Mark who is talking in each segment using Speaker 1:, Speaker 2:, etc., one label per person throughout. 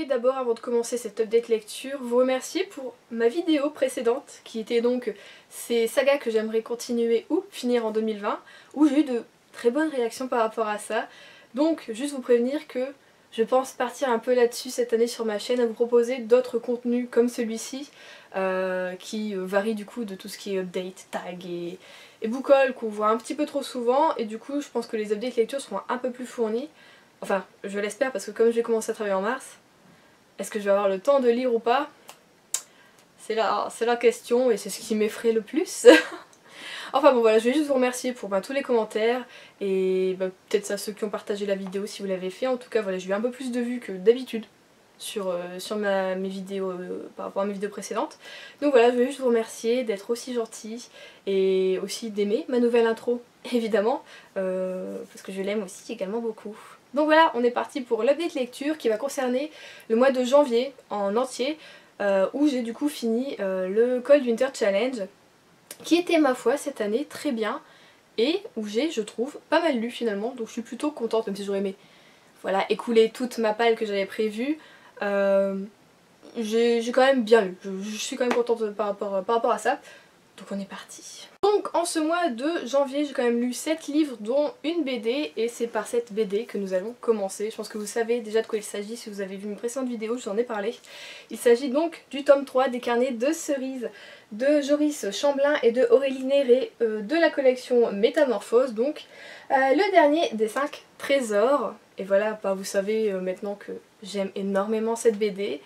Speaker 1: voulais d'abord, avant de commencer cette update lecture, vous remercier pour ma vidéo précédente qui était donc ces sagas que j'aimerais continuer ou finir en 2020, où j'ai eu de très bonnes réactions par rapport à ça. Donc juste vous prévenir que je pense partir un peu là-dessus cette année sur ma chaîne, à vous proposer d'autres contenus comme celui-ci qui varie du coup de tout ce qui est update, tag et book haul qu'on voit un petit peu trop souvent, et du coup je pense que les updates lecture seront un peu plus fournis. Enfin, je l'espère, parce que comme j'ai commencé à travailler en mars, est-ce que je vais avoir le temps de lire ou pas? C'est la question, et c'est ce qui m'effraie le plus. Enfin bon voilà, je vais juste vous remercier pour tous les commentaires, et peut-être ça ceux qui ont partagé la vidéo si vous l'avez fait. En tout cas voilà, j'ai eu un peu plus de vues que d'habitude sur mes vidéos par rapport à mes vidéos précédentes. Donc voilà, je vais juste vous remercier d'être aussi gentil et aussi d'aimer ma nouvelle intro, évidemment, parce que je l'aime aussi également beaucoup. Donc voilà, on est parti pour l'update lecture qui va concerner le mois de janvier en entier, où j'ai du coup fini le Cold Winter Challenge, qui était ma foi cette année très bien, et où j'ai, je trouve, pas mal lu finalement, donc je suis plutôt contente, même si j'aurais aimé voilà, écouler toute ma palle que j'avais prévue. J'ai quand même bien lu, je suis quand même contente par rapport à ça. Donc on est parti. Donc en ce mois de janvier j'ai quand même lu 7 livres dont une BD, et c'est par cette BD que nous allons commencer. Je pense que vous savez déjà de quoi il s'agit si vous avez vu mes précédentes vidéos, je vous en ai parlé. Il s'agit donc du tome 3 des carnets de cerises de Joris Chamblin et de Aurélie Néré de la collection Métamorphose, donc le dernier des 5 trésors. Et voilà, vous savez maintenant que j'aime énormément cette BD,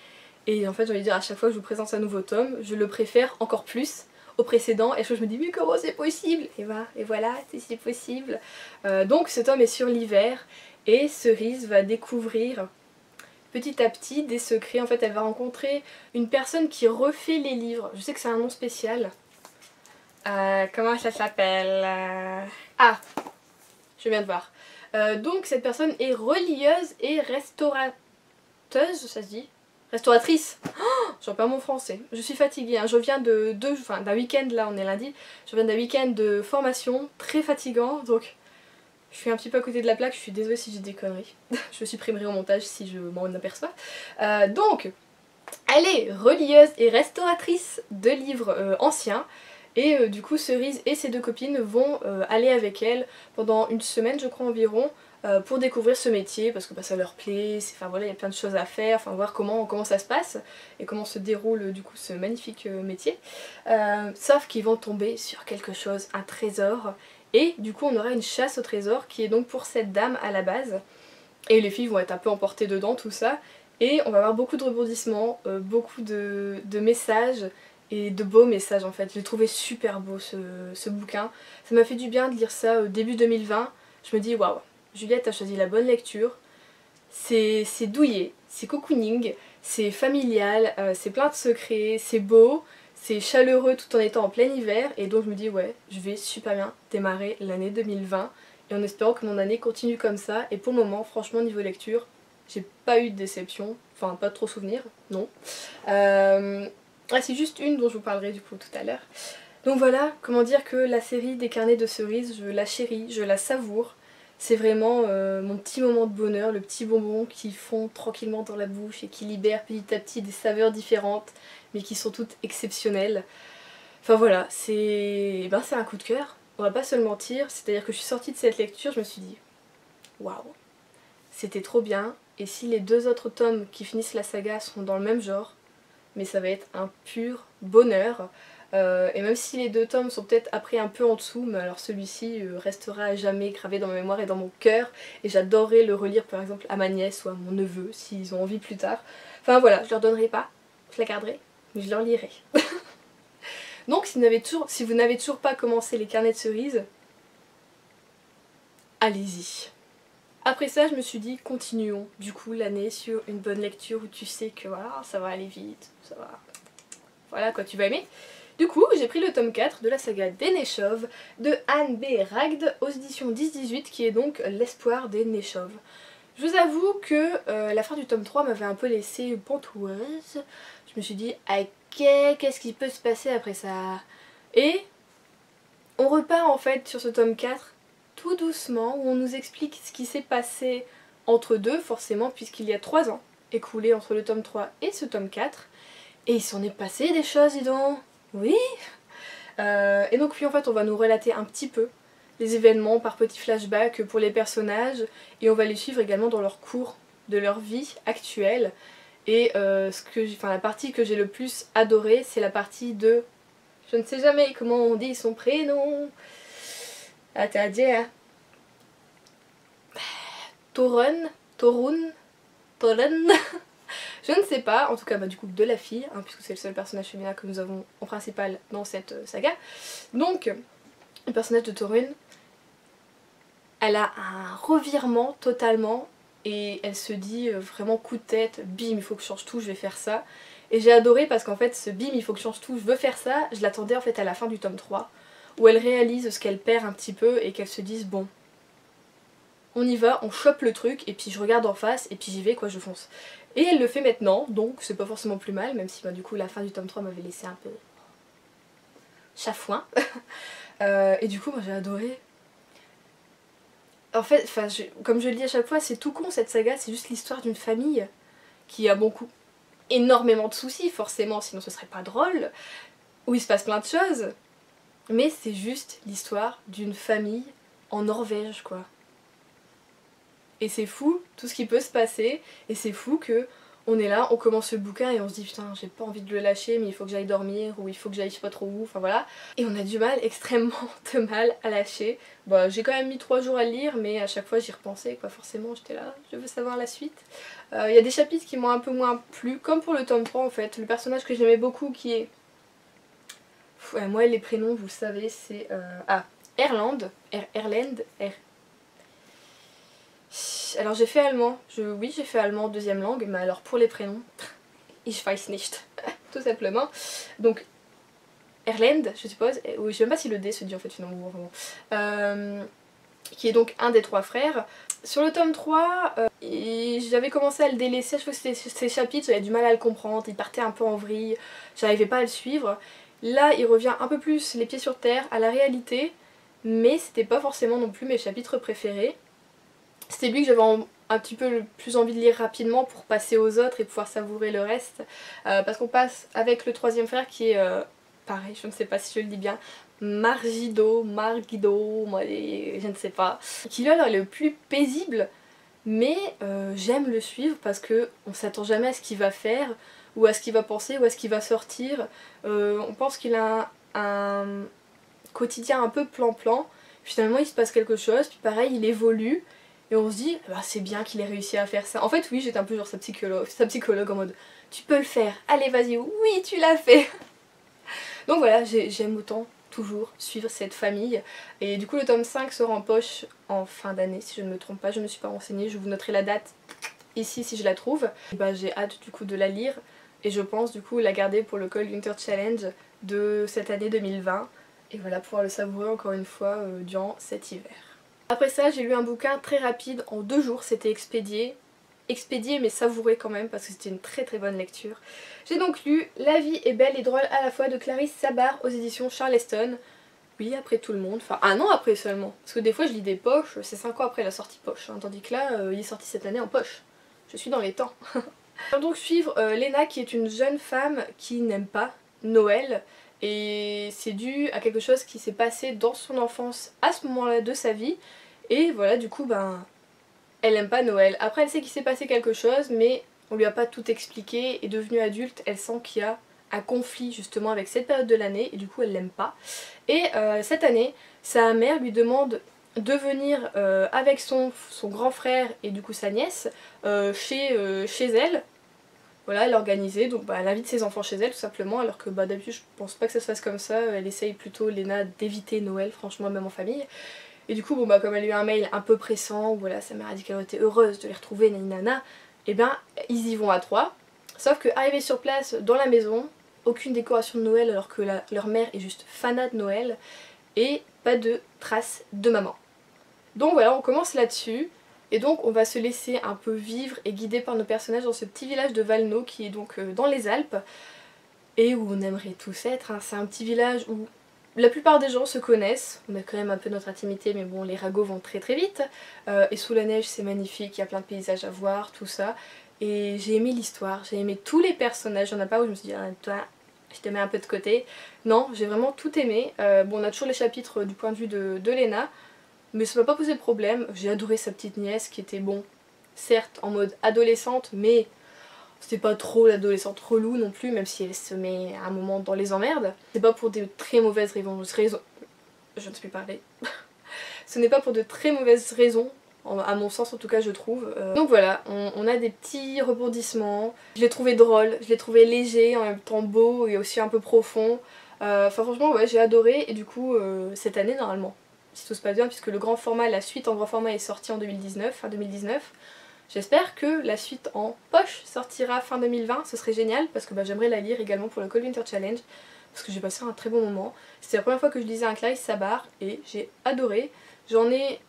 Speaker 1: et en fait j'ai envie de dire, à chaque fois que je vous présente un nouveau tome, je le préfère encore plus au précédent, et je me dis mais comment c'est possible, et voilà c'est possible. Donc ce tome est sur l'hiver, et Cerise va découvrir petit à petit des secrets. En fait elle va rencontrer une personne qui refait les livres, je sais que c'est un nom spécial. Comment ça s'appelle Ah, je viens de voir. Donc cette personne est relieuse et restaurateuse, ça se dit? Restauratrice. Oh, j'en perds mon français. Je suis fatiguée, hein. Je viens d'un week-end, là on est lundi, je viens d'un week-end de formation très fatigant, donc je suis un petit peu à côté de la plaque, je suis désolée si j'ai des conneries. Je supprimerai au montage si je m'en aperçois. Donc, elle est relieuse et restauratrice de livres anciens, et du coup Cerise et ses deux copines vont aller avec elle pendant une semaine je crois environ, pour découvrir ce métier, parce que ça leur plaît, enfin voilà, il y a plein de choses à faire, enfin voir comment ça se passe et comment se déroule du coup ce magnifique métier. Sauf qu'ils vont tomber sur quelque chose, un trésor, et du coup on aura une chasse au trésor qui est donc pour cette dame à la base, et les filles vont être un peu emportées dedans, tout ça, et on va avoir beaucoup de rebondissements, beaucoup de messages, et de beaux messages en fait. J'ai trouvé super beau ce bouquin, ça m'a fait du bien de lire ça au début 2020, je me dis waouh, Juliette a choisi la bonne lecture, c'est douillet, c'est cocooning, c'est familial, c'est plein de secrets, c'est beau, c'est chaleureux tout en étant en plein hiver, et donc je me dis ouais, je vais super bien démarrer l'année 2020, et en espérant que mon année continue comme ça. Et pour le moment franchement niveau lecture, j'ai pas eu de déception, enfin pas de trop souvenirs, non. C'est juste une dont je vous parlerai du coup tout à l'heure. Donc voilà, comment dire que la série des carnets de cerises, je la chéris, je la savoure. C'est vraiment mon petit moment de bonheur, le petit bonbon qui fond tranquillement dans la bouche et qui libère petit à petit des saveurs différentes, mais qui sont toutes exceptionnelles. Enfin voilà, c'est un coup de cœur, on va pas se le mentir. C'est-à-dire que je suis sortie de cette lecture, je me suis dit waouh, c'était trop bien, et si les 2 autres tomes qui finissent la saga sont dans le même genre, mais ça va être un pur bonheur. Et même si les 2 tomes sont peut-être après un peu en dessous, mais alors celui-ci restera à jamais gravé dans ma mémoire et dans mon cœur, et j'adorerais le relire par exemple à ma nièce ou à mon neveu s'ils ont envie plus tard. Enfin voilà, je leur donnerai pas, je la garderai, mais je leur lirai. Donc si vous n'avez toujours pas commencé les carnets de cerises, allez-y. Après ça je me suis dit continuons du coup l'année sur une bonne lecture où tu sais que voilà, ça va aller vite, ça va... Voilà quoi, tu vas aimer. Du coup, j'ai pris le tome 4 de la saga des Neshoves de Anne B. Ragd aux éditions 10-18, qui est donc l'espoir des Neshoves. Je vous avoue que la fin du tome 3 m'avait un peu laissée pantoise. Je me suis dit, ok, qu'est-ce qui peut se passer après ça? Et on repart en fait sur ce tome 4 tout doucement, où on nous explique ce qui s'est passé entre deux, forcément, puisqu'il y a 3 ans. écoulé entre le tome 3 et ce tome 4. Et il s'en est passé des choses, dis donc. Oui. Et donc puis en fait on va nous relater un petit peu les événements par petits flashbacks pour les personnages. Et on va les suivre également dans leur cours de leur vie actuelle. Et la partie que j'ai le plus adorée, c'est la partie de... Je ne sais jamais comment on dit son prénom. Ah, t'as dit, hein. Torun, je ne sais pas, en tout cas bah, du coup de la fille, hein, puisque c'est le seul personnage féminin que nous avons en principal dans cette saga. Donc, le personnage de Torun, elle a un revirement totalement et elle se dit vraiment coup de tête, bim il faut que je change tout, je vais faire ça. Et j'ai adoré parce qu'en fait ce bim il faut que je change tout, je veux faire ça, je l'attendais en fait à la fin du tome 3 où elle réalise ce qu'elle perd un petit peu et qu'elle se dise bon, on y va, on chope le truc et puis je regarde en face et puis j'y vais quoi, je fonce. Et elle le fait maintenant, donc c'est pas forcément plus mal, même si bah, du coup la fin du tome 3 m'avait laissé un peu chafouin. Et du coup moi j'ai adoré. En fait, comme je le dis à chaque fois, c'est tout con cette saga, c'est juste l'histoire d'une famille qui a beaucoup, énormément de soucis forcément, sinon ce serait pas drôle, où il se passe plein de choses. Mais c'est juste l'histoire d'une famille en Norvège quoi. Et c'est fou tout ce qui peut se passer, et c'est fou que on est là, on commence le bouquin et on se dit putain j'ai pas envie de le lâcher mais il faut que j'aille dormir ou il faut que j'aille je sais pas trop où, enfin voilà. Et on a du mal, extrêmement de mal à lâcher. Bah j'ai quand même mis 3 jours à le lire mais à chaque fois j'y repensais quoi, forcément j'étais là, je veux savoir la suite. Il y a des chapitres qui m'ont un peu moins plu, comme pour le tome 3 en fait. Le personnage que j'aimais beaucoup qui est... Ouais, moi les prénoms vous savez c'est... Erland, alors j'ai fait allemand, oui j'ai fait allemand deuxième langue, mais alors pour les prénoms, ich weiß nicht, tout simplement. Donc Erland, je suppose, oui, je sais même pas si le D se dit en fait finalement, qui est donc un des 3 frères. Sur le tome 3, j'avais commencé à le délaisser, je trouve que ces chapitres, j'avais du mal à le comprendre, il partait un peu en vrille, j'arrivais pas à le suivre. Là il revient un peu plus les pieds sur terre à la réalité, mais c'était pas forcément non plus mes chapitres préférés. C'était lui que j'avais un petit peu le plus envie de lire rapidement pour passer aux autres et pouvoir savourer le reste. Parce qu'on passe avec le 3e frère qui est, pareil, je ne sais pas si je le dis bien, Margido, moi, je ne sais pas. Qui là est le plus paisible, mais j'aime le suivre parce que on s'attend jamais à ce qu'il va faire, ou à ce qu'il va penser, ou à ce qu'il va sortir. On pense qu'il a un quotidien un peu plan-plan, finalement il se passe quelque chose, puis pareil il évolue. Et on se dit, bah, c'est bien qu'il ait réussi à faire ça. En fait, oui, j'étais un peu genre sa psychologue en mode, tu peux le faire, allez vas-y, oui, tu l'as fait. Donc voilà, j'aime autant toujours suivre cette famille. Et du coup, le tome 5 sera en poche en fin d'année, si je ne me trompe pas, je ne me suis pas renseignée, je vous noterai la date ici si je la trouve. Bah, j'ai hâte du coup de la lire, et je pense du coup la garder pour le Cold Winter Challenge de cette année 2020. Et voilà, pouvoir le savourer encore une fois durant cet hiver. Après ça j'ai lu un bouquin très rapide, en 2 jours, c'était expédié mais savouré quand même parce que c'était une très très bonne lecture. J'ai donc lu La vie est belle et drôle à la fois de Clarisse Sabar aux éditions Charleston. Oui, après tout le monde, enfin 1 an après seulement, parce que des fois je lis des poches, c'est 5 ans après la sortie poche, hein, tandis que là il est sorti cette année en poche. Je suis dans les temps. On va donc suivre Léna qui est une jeune femme qui n'aime pas Noël. Et c'est dû à quelque chose qui s'est passé dans son enfance à ce moment-là de sa vie. Et voilà, du coup, ben, elle aime pas Noël. Après, elle sait qu'il s'est passé quelque chose, mais on lui a pas tout expliqué. Et devenue adulte, elle sent qu'il y a un conflit justement avec cette période de l'année. Et du coup, elle l'aime pas. Et cette année, sa mère lui demande de venir avec son grand frère et du coup sa nièce chez elle. Voilà, elle est organisée, donc bah, elle invite ses enfants chez elle tout simplement, alors que bah, d'habitude je pense pas que ça se fasse comme ça, elle essaye plutôt, Léna, d'éviter Noël, franchement, même en famille. Et du coup, bon, bah, comme elle a eu un mail un peu pressant, où voilà, sa mère a dit qu'elle était heureuse de les retrouver, nana, et bien ils y vont à 3. Sauf que arrivés sur place, dans la maison, aucune décoration de Noël alors que leur mère est juste fanat de Noël, et pas de traces de maman. Donc voilà, on commence là-dessus. Et donc on va se laisser un peu vivre et guider par nos personnages dans ce petit village de Valno qui est donc dans les Alpes et où on aimerait tous être. Hein. C'est un petit village où la plupart des gens se connaissent, on a quand même un peu notre intimité mais bon les ragots vont très très vite. Et sous la neige c'est magnifique, il y a plein de paysages à voir, tout ça. Et j'ai aimé l'histoire, j'ai aimé tous les personnages, il n'y en a pas où je me suis dit ah, toi je te mets un peu de côté. Non, j'ai vraiment tout aimé. Bon, on a toujours les chapitres du point de vue de Lena, mais ça m'a pas posé de problème. J'ai adoré sa petite nièce qui était bon, certes en mode adolescente, mais c'était pas trop l'adolescente relou non plus, même si elle se met à un moment dans les emmerdes. C'est pas pour des très mauvaises raisons. Je ne sais plus parler. Ce n'est pas pour de très mauvaises raisons, à mon sens en tout cas je trouve. Donc voilà, on a des petits rebondissements. Je l'ai trouvé drôle, je l'ai trouvé léger, en même temps beau et aussi un peu profond. Enfin franchement ouais, j'ai adoré et du coup cette année normalement, si tout se passe bien, puisque le grand format, la suite en grand format est sortie en 2019, fin 2019. J'espère que la suite en poche sortira fin 2020, ce serait génial parce que j'aimerais la lire également pour le Cold Winter Challenge parce que j'ai passé un très bon moment. C'était la première fois que je lisais un Clarisse Sabart et j'ai adoré. J'en ai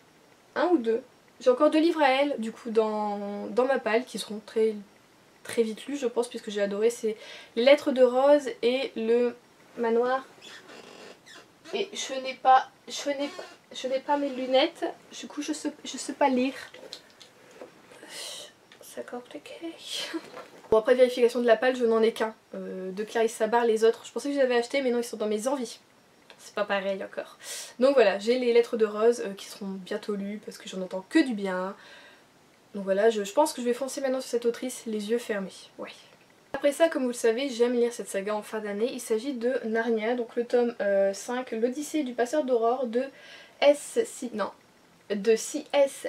Speaker 1: un ou deux. J'ai encore 2 livres à elle du coup dans ma palle qui seront très vite lus je pense puisque j'ai adoré. C'est Les Lettres de Rose et Le Manoir. Et je n'ai pas mes lunettes, du coup je sais pas lire. C'est compliqué. Bon après vérification de la palle, je n'en ai qu'un de Clarisse Sabart. Les autres je pensais que je les avais achetés mais non, ils sont dans mes envies. C'est pas pareil encore. Donc voilà, j'ai Les Lettres de Rose qui seront bientôt lues parce que j'en entends que du bien. Donc voilà, je pense que je vais foncer maintenant sur cette autrice les yeux fermés. Ouais. Après ça, comme vous le savez, j'aime lire cette saga en fin d'année. Il s'agit de Narnia, donc le tome 5, l'Odyssée du passeur d'aurore de C.S.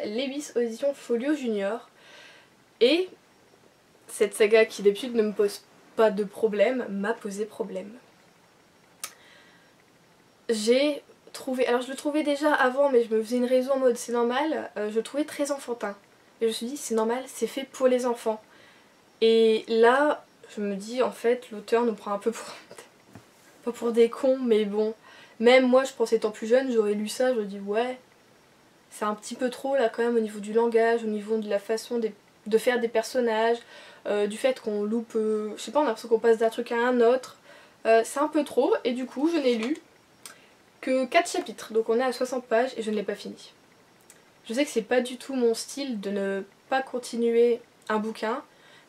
Speaker 1: Lewis aux éditions Folio Junior. Et cette saga qui d'habitude ne me pose pas de problème, m'a posé problème. J'ai trouvé, alors je le trouvais déjà avant mais je me faisais une raison en mode c'est normal, je le trouvais très enfantin. Et je me suis dit c'est normal, c'est fait pour les enfants. Et là je me dis en fait l'auteur nous prend un peu pour... pas pour des cons mais bon. Même moi je pense étant plus jeune j'aurais lu ça, je me dis ouais c'est un petit peu trop là quand même au niveau du langage, au niveau de la façon de faire des personnages, du fait qu'on loupe, je sais pas, on a l'impression qu'on passe d'un truc à un autre. C'est un peu trop et du coup je n'ai lu que 4 chapitres, donc on est à 60 pages et je ne l'ai pas fini. Je sais que c'est pas du tout mon style de ne pas continuer un bouquin,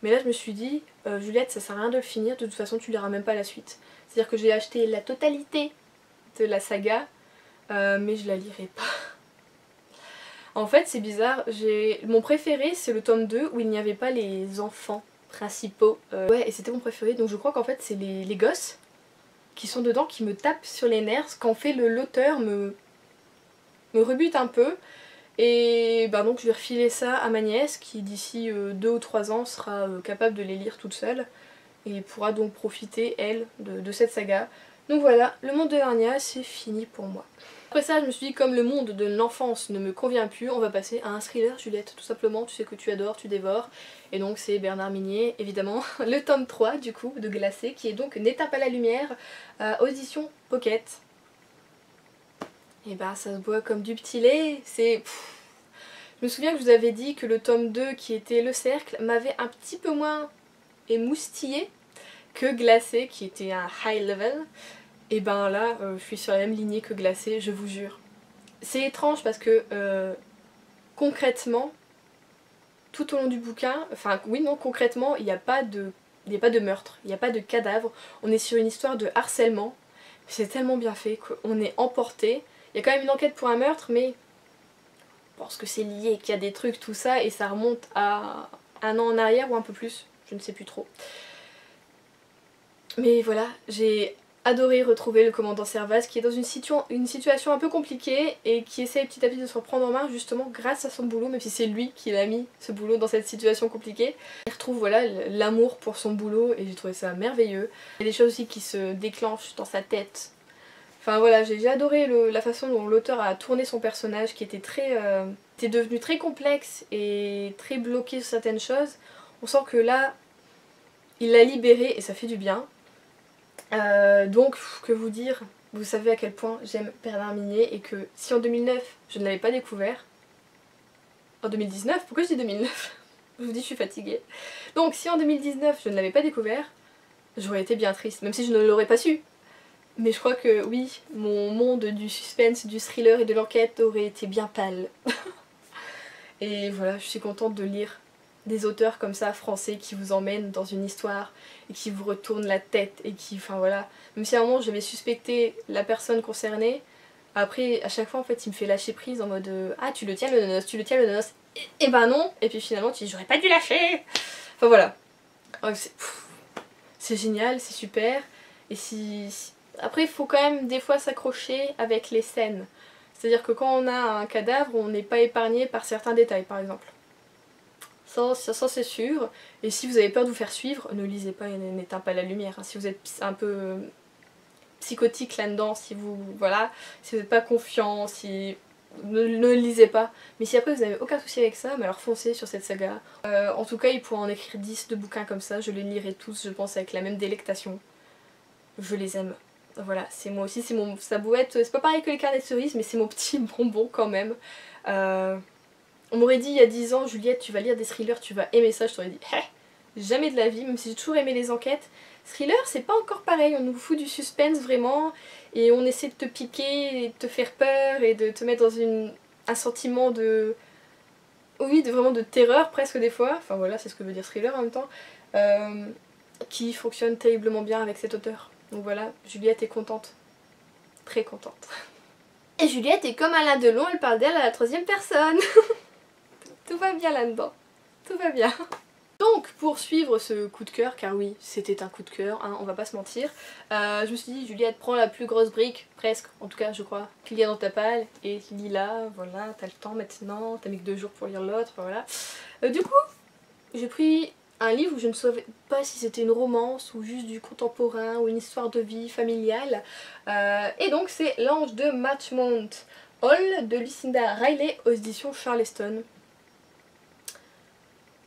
Speaker 1: mais là je me suis dit, Juliette ça sert à rien de le finir, de toute façon tu liras même pas la suite. C'est-à-dire que j'ai acheté la totalité de la saga, mais je la lirai pas. En fait c'est bizarre, mon préféré c'est le tome 2 où il n'y avait pas les enfants principaux. Ouais et c'était mon préféré, donc je crois qu'en fait c'est les gosses qui sont dedans qui me tapent sur les nerfs, ce qu'en fait l'auteur me rebute un peu. Et donc je vais refiler ça à ma nièce qui d'ici 2 ou 3 ans sera capable de les lire toute seule et pourra donc profiter elle de cette saga. Donc voilà, le monde de Narnia c'est fini pour moi. Après ça je me suis dit comme le monde de l'enfance ne me convient plus, on va passer à un thriller Juliette tout simplement, tu sais que tu adores, tu dévores. Et donc c'est Bernard Minier évidemment, le tome 3 du coup de Glacé qui est donc Une étape à la lumière, audition Pocket. Et ça se boit comme du petit lait, c'est... Je me souviens que je vous avais dit que le tome 2 qui était Le Cercle m'avait un petit peu moins émoustillé que Glacé qui était un high level. Et là je suis sur la même lignée que Glacé, je vous jure. C'est étrange parce que concrètement, tout au long du bouquin, enfin oui non concrètement il n'y a pas de meurtre, il n'y a pas de cadavre, on est sur une histoire de harcèlement. C'est tellement bien fait qu'on est emporté. Il y a quand même une enquête pour un meurtre mais je pense que c'est lié, qu'il y a des trucs tout ça et ça remonte à 1 an en arrière ou un peu plus, je ne sais plus trop. Mais voilà, j'ai adoré retrouver le commandant Servaz qui est dans une situation un peu compliquée et qui essaie petit à petit de se reprendre en main justement grâce à son boulot, même si c'est lui qui l'a mis ce boulot dans cette situation compliquée. Il retrouve voilà l'amour pour son boulot et j'ai trouvé ça merveilleux. Il y a des choses aussi qui se déclenchent dans sa tête. Enfin voilà, j'ai adoré la façon dont l'auteur a tourné son personnage qui était était devenu très complexe et très bloqué sur certaines choses. On sent que là, il l'a libéré et ça fait du bien. Donc, que vous dire, vous savez à quel point j'aime Bernard Minier et que si en 2009 je ne l'avais pas découvert, en 2019, pourquoi je dis 2009 ? Je vous dis je suis fatiguée. Donc si en 2019 je ne l'avais pas découvert, j'aurais été bien triste, même si je ne l'aurais pas su. Mais je crois que oui, mon monde du suspense, du thriller et de l'enquête aurait été bien pâle. Et voilà, je suis contente de lire des auteurs comme ça français qui vous emmènent dans une histoire et qui vous retournent la tête et qui, enfin voilà, même si à un moment j'avais suspecté la personne concernée, après à chaque fois en fait il me fait lâcher prise en mode ah tu le tiens le nonos, tu le tiens le nonos, et ben non, et puis finalement tu dis j'aurais pas dû lâcher, enfin voilà, c'est génial, c'est super, et après il faut quand même des fois s'accrocher avec les scènes, c'est-à-dire que quand on a un cadavre on n'est pas épargné par certains détails par exemple. Ça c'est sûr, et si vous avez peur de vous faire suivre, ne lisez pas et n'éteins pas la lumière, hein. Si vous êtes un peu psychotique là-dedans, si vous voilà, si vous n'êtes pas confiant, si ne lisez pas, mais si après vous n'avez aucun souci avec ça, mais alors foncez sur cette saga. En tout cas il pourrait en écrire 10 de bouquins comme ça, je les lirai tous je pense avec la même délectation, je les aime. Voilà, c'est moi aussi, c'est mon, ça peut être, c'est pas pareil que les carnets de cerises, mais c'est mon petit bonbon quand même. On m'aurait dit il y a 10 ans, Juliette, tu vas lire des thrillers, tu vas aimer ça, je t'aurais dit, jamais de la vie, même si j'ai toujours aimé les enquêtes. Thriller, c'est pas encore pareil, on nous fout du suspense vraiment, et on essaie de te piquer, et de te faire peur, et de te mettre dans un sentiment de... Oui, vraiment de terreur presque des fois, enfin voilà, c'est ce que veut dire thriller en même temps, qui fonctionne terriblement bien avec cet auteur. Donc voilà, Juliette est contente, très contente. Et Juliette est comme Alain Delon, elle parle d'elle à la 3e personne. Tout va bien là-dedans, tout va bien. Donc pour suivre ce coup de cœur, car oui c'était un coup de cœur, hein, on va pas se mentir, je me suis dit Juliette prends la plus grosse brique, presque en tout cas je crois, qu'il y a dans ta palle et lis-la, voilà, t'as le temps maintenant, t'as mis que 2 jours pour lire l'autre, voilà. Du coup j'ai pris un livre où je ne savais pas si c'était une romance ou juste du contemporain ou une histoire de vie familiale, et donc c'est L'Ange de Matchmont Hall de Lucinda Riley aux éditions Charleston.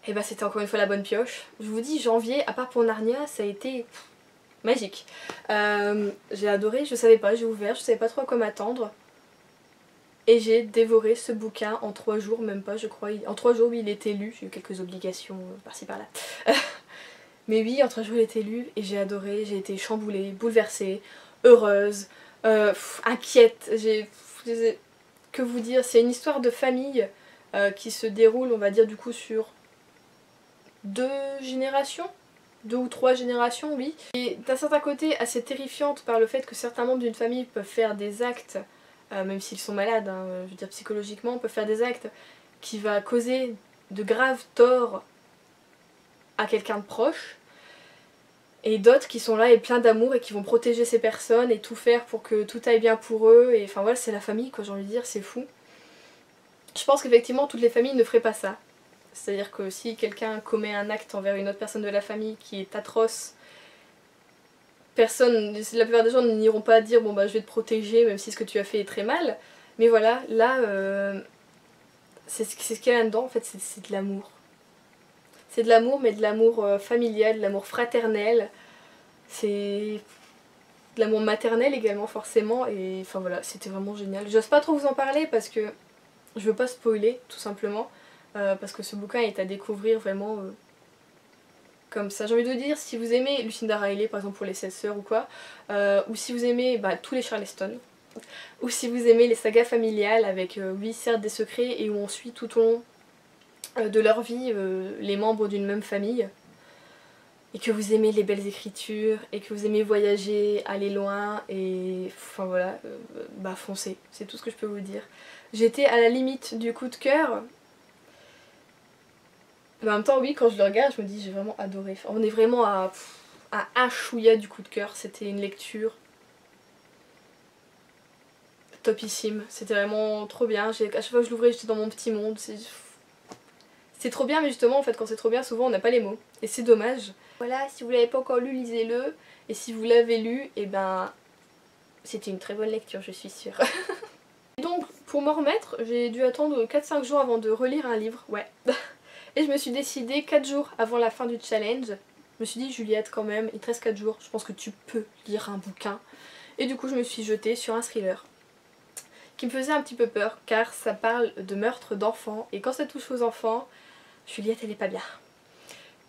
Speaker 1: Et bah c'était encore une fois la bonne pioche. Je vous dis, janvier, à part pour Narnia, ça a été magique. J'ai adoré, je savais pas, j'ai ouvert, je savais pas trop à quoi m'attendre. Et j'ai dévoré ce bouquin en 3 jours, même pas je crois. En 3 jours oui il était lu, j'ai eu quelques obligations par-ci par-là. Mais oui, en 3 jours il était lu et j'ai adoré, j'ai été chamboulée, bouleversée, heureuse, inquiète. Que vous dire, c'est une histoire de famille qui se déroule on va dire du coup sur 2 générations, 2 ou 3 générations, oui. Et d'un certain côté assez terrifiante par le fait que certains membres d'une famille peuvent faire des actes, même s'ils sont malades, hein, je veux dire psychologiquement, peuvent faire des actes qui va causer de graves torts à quelqu'un de proche. Et d'autres qui sont là et pleins d'amour et qui vont protéger ces personnes et tout faire pour que tout aille bien pour eux. Et enfin voilà, c'est la famille quoi, j'ai envie de dire, c'est fou. Je pense qu'effectivement toutes les familles ne feraient pas ça. C'est-à-dire que si quelqu'un commet un acte envers une autre personne de la famille qui est atroce, la plupart des gens n'iront pas dire bon bah je vais te protéger même si ce que tu as fait est très mal. Mais voilà, là, c'est ce qu'il y a là-dedans en fait, c'est de l'amour. C'est de l'amour mais de l'amour familial, de l'amour fraternel. C'est de l'amour maternel également forcément et enfin voilà, c'était vraiment génial. J'ose pas trop vous en parler parce que je veux pas spoiler tout simplement. Parce que ce bouquin est à découvrir vraiment comme ça. J'ai envie de dire, si vous aimez Lucinda Riley par exemple pour les 16 sœurs ou quoi, ou si vous aimez tous les Charleston, ou si vous aimez les sagas familiales avec oui certes des secrets et où on suit tout au long de leur vie les membres d'une même famille, et que vous aimez les belles écritures, et que vous aimez voyager, aller loin, et enfin voilà, bah foncez, c'est tout ce que je peux vous dire. J'étais à la limite du coup de cœur. Mais en même temps oui quand je le regarde je me dis j'ai vraiment adoré. Enfin, on est vraiment à un chouïa du coup de cœur, c'était une lecture topissime, c'était vraiment trop bien. À chaque fois que je l'ouvrais j'étais dans mon petit monde, c'est trop bien mais justement en fait quand c'est trop bien souvent on n'a pas les mots et c'est dommage. Voilà, si vous l'avez pas encore lu lisez-le et si vous l'avez lu et ben c'était une très bonne lecture je suis sûre. Donc pour m'en remettre j'ai dû attendre 4-5 jours avant de relire un livre, ouais. Et je me suis décidée 4 jours avant la fin du challenge. Je me suis dit Juliette quand même, il te reste 4 jours, je pense que tu peux lire un bouquin. Et du coup je me suis jetée sur un thriller qui me faisait un petit peu peur car ça parle de meurtre d'enfants. Et quand ça touche aux enfants, Juliette elle est pas bien.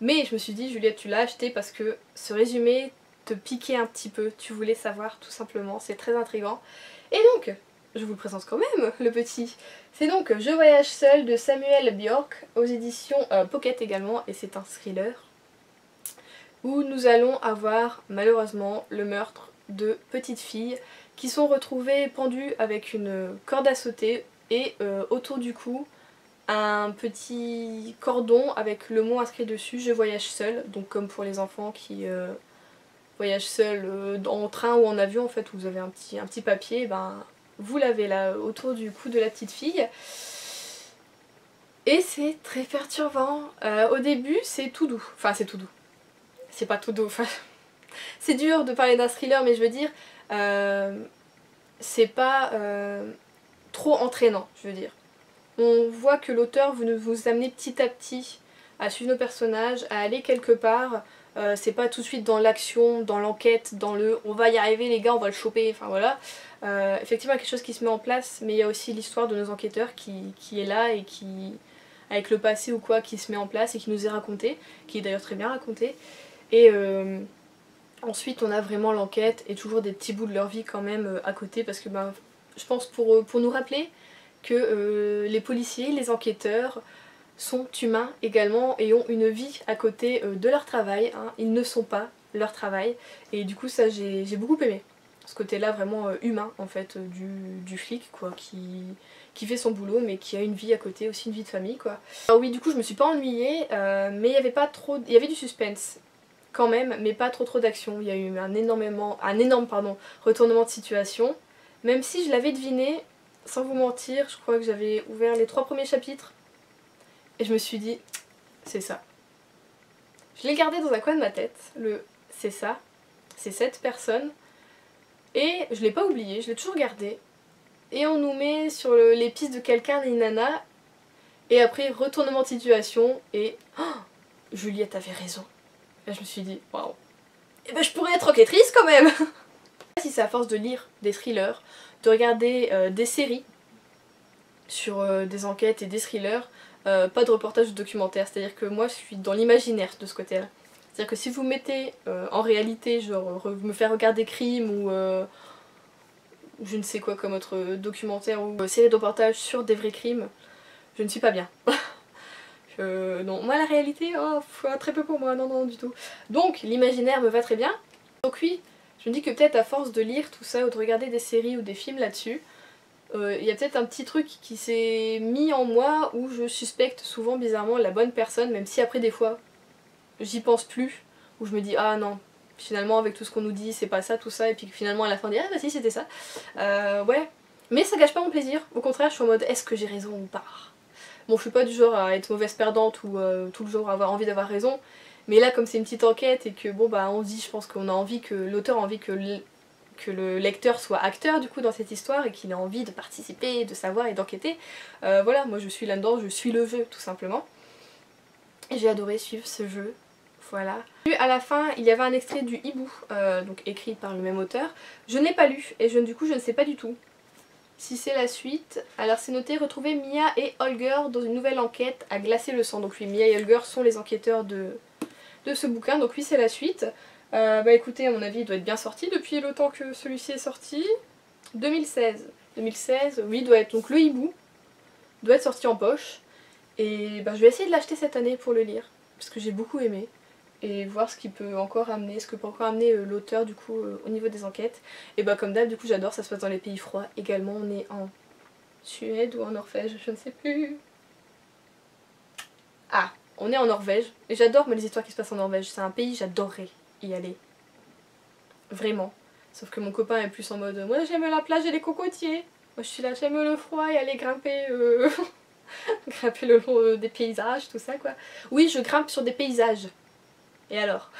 Speaker 1: Mais je me suis dit Juliette tu l'as acheté parce que ce résumé te piquait un petit peu, tu voulais savoir tout simplement, c'est très intriguant. Et donc je vous le présente quand même, le petit. C'est donc Je voyage seul de Samuel Björk aux éditions Pocket également, et c'est un thriller où nous allons avoir malheureusement le meurtre de petites filles qui sont retrouvées pendues avec une corde à sauter et autour du cou un petit cordon avec le mot inscrit dessus, je voyage seul, donc comme pour les enfants qui voyagent seuls en train ou en avion en fait, où vous avez un petit papier, ben, vous l'avez là autour du cou de la petite fille. Et c'est très perturbant. Au début c'est tout doux, enfin c'est tout doux, c'est pas tout doux, enfin c'est dur de parler d'un thriller mais je veux dire c'est pas trop entraînant, je veux dire. On voit que l'auteur veut vous amener petit à petit à suivre nos personnages, à aller quelque part. C'est pas tout de suite dans l'action, dans l'enquête, dans le on va y arriver les gars, on va le choper, enfin voilà. Effectivement il y a quelque chose qui se met en place, mais il y a aussi l'histoire de nos enquêteurs qui est là et qui, avec le passé ou quoi, qui se met en place et qui nous est raconté, qui est d'ailleurs très bien raconté. Et ensuite on a vraiment l'enquête et toujours des petits bouts de leur vie quand même à côté, parce que ben, je pense pour nous rappeler que les policiers, les enquêteurs sont humains également et ont une vie à côté de leur travail, hein. Ils ne sont pas leur travail, et du coup ça j'ai beaucoup aimé. Ce côté là vraiment humain en fait du flic quoi, qui fait son boulot mais qui a une vie à côté, aussi une vie de famille quoi. Alors oui, du coup je me suis pas ennuyée, mais il y avait pas trop, il y avait du suspense quand même, mais pas trop d'action. Il y a eu un énorme retournement de situation, même si je l'avais deviné. Sans vous mentir, je crois que j'avais ouvert les 3 premiers chapitres et je me suis dit, c'est ça. Je l'ai gardé dans un coin de ma tête, c'est ça, c'est cette personne, et je l'ai pas oublié, je l'ai toujours gardé. Et on nous met sur les pistes de quelqu'un, d'une nana, et après retournement de situation, et oh, Juliette avait raison. Là je me suis dit, waouh, et ben je pourrais être enquêtrice quand même. Si c'est à force de lire des thrillers, de regarder des séries sur des enquêtes et des thrillers, pas de reportage ou de documentaire, c'est-à-dire que moi je suis dans l'imaginaire de ce côté-là. C'est-à-dire que si vous mettez en réalité, genre me faire regarder crime ou je ne sais quoi comme autre documentaire ou série de reportages sur des vrais crimes, je ne suis pas bien. Non, moi la réalité, oh, très peu pour moi, non non du tout. Donc l'imaginaire me va très bien. Donc oui, je me dis que peut-être à force de lire tout ça ou de regarder des séries ou des films là-dessus, il y a peut-être un petit truc qui s'est mis en moi où je suspecte souvent bizarrement la bonne personne, même si après des fois j'y pense plus, où je me dis ah non, finalement avec tout ce qu'on nous dit c'est pas ça, tout ça, et puis finalement à la fin on dit ah bah si c'était ça. Ouais, mais ça gâche pas mon plaisir, au contraire je suis en mode est-ce que j'ai raison ou pas. Bon je suis pas du genre à être mauvaise perdante ou tout le genre à avoir envie d'avoir raison, mais là comme c'est une petite enquête et que bon bah on se dit, je pense qu'on a envie que l'auteur a envie que le lecteur soit acteur du coup dans cette histoire et qu'il ait envie de participer, de savoir et d'enquêter. Voilà, moi je suis là-dedans, je suis le jeu tout simplement. Et j'ai adoré suivre ce jeu, voilà. À la fin il y avait un extrait du hibou, donc écrit par le même auteur. Je n'ai pas lu et du coup je ne sais pas du tout si c'est la suite. Alors c'est noté retrouver Mia et Holger dans une nouvelle enquête à glacer le sang. Donc oui, Mia et Holger sont les enquêteurs de ce bouquin, donc oui c'est la suite. Bah écoutez, à mon avis il doit être bien sorti depuis le temps que celui-ci est sorti. 2016. 2016, oui, doit être donc le hibou. Doit être sorti en poche. Et bah, je vais essayer de l'acheter cette année pour le lire. Parce que j'ai beaucoup aimé. Et voir ce qu'il peut encore amener, ce que peut encore amener l'auteur du coup au niveau des enquêtes. Et bah comme d'hab, du coup j'adore, ça se passe dans les pays froids. Également on est en Suède ou en Norvège, je ne sais plus. Ah, on est en Norvège. Et j'adore les histoires qui se passent en Norvège. C'est un pays, j'adorerais y aller. Vraiment. Sauf que mon copain est plus en mode moi j'aime la plage et les cocotiers. Moi je suis là, j'aime le froid et aller grimper grimper le long des paysages, tout ça quoi. Oui, je grimpe sur des paysages. Et alors?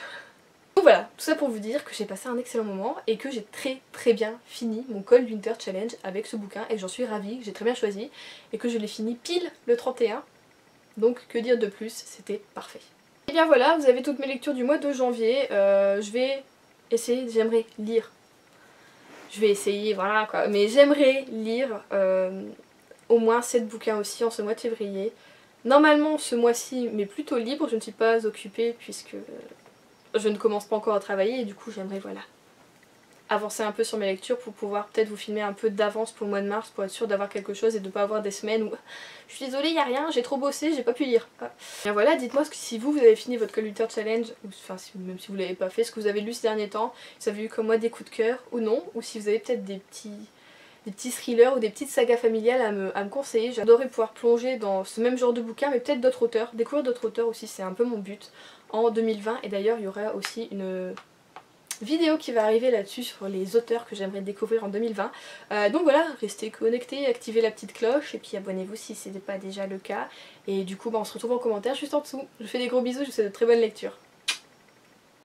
Speaker 1: Donc voilà, tout ça pour vous dire que j'ai passé un excellent moment et que j'ai très bien fini mon Cold Winter Challenge avec ce bouquin et j'en suis ravie, j'ai très bien choisi et que je l'ai fini pile le 31. Donc que dire de plus, c'était parfait. Et bien voilà, vous avez toutes mes lectures du mois de janvier. Je vais essayer, j'aimerais lire. Je vais essayer, voilà quoi. Mais j'aimerais lire au moins 7 bouquins aussi en ce mois de février. Normalement ce mois-ci, mais plutôt libre, je ne suis pas occupée puisque je ne commence pas encore à travailler et du coup j'aimerais voilà avancer un peu sur mes lectures pour pouvoir peut-être vous filmer un peu d'avance pour le mois de mars pour être sûr d'avoir quelque chose et de ne pas avoir des semaines où je suis désolée, il n'y a rien, j'ai trop bossé, j'ai pas pu lire. Et voilà, dites-moi si vous avez fini votre Call Luther Challenge, ou enfin même si vous l'avez pas fait, ce que vous avez lu ces derniers temps, si vous avez eu comme moi des coups de cœur ou non, ou si vous avez peut-être des petits thrillers ou des petites sagas familiales à me conseiller. J'adorerais pouvoir plonger dans ce même genre de bouquin mais peut-être d'autres auteurs, découvrir d'autres auteurs aussi, c'est un peu mon but en 2020. Et d'ailleurs il y aura aussi une vidéo qui va arriver là-dessus sur les auteurs que j'aimerais découvrir en 2020. Donc voilà, restez connectés, activez la petite cloche et puis abonnez-vous si ce n'est pas déjà le cas. Et du coup on se retrouve en commentaire juste en dessous. Je vous fais des gros bisous, je vous souhaite de très bonnes lectures.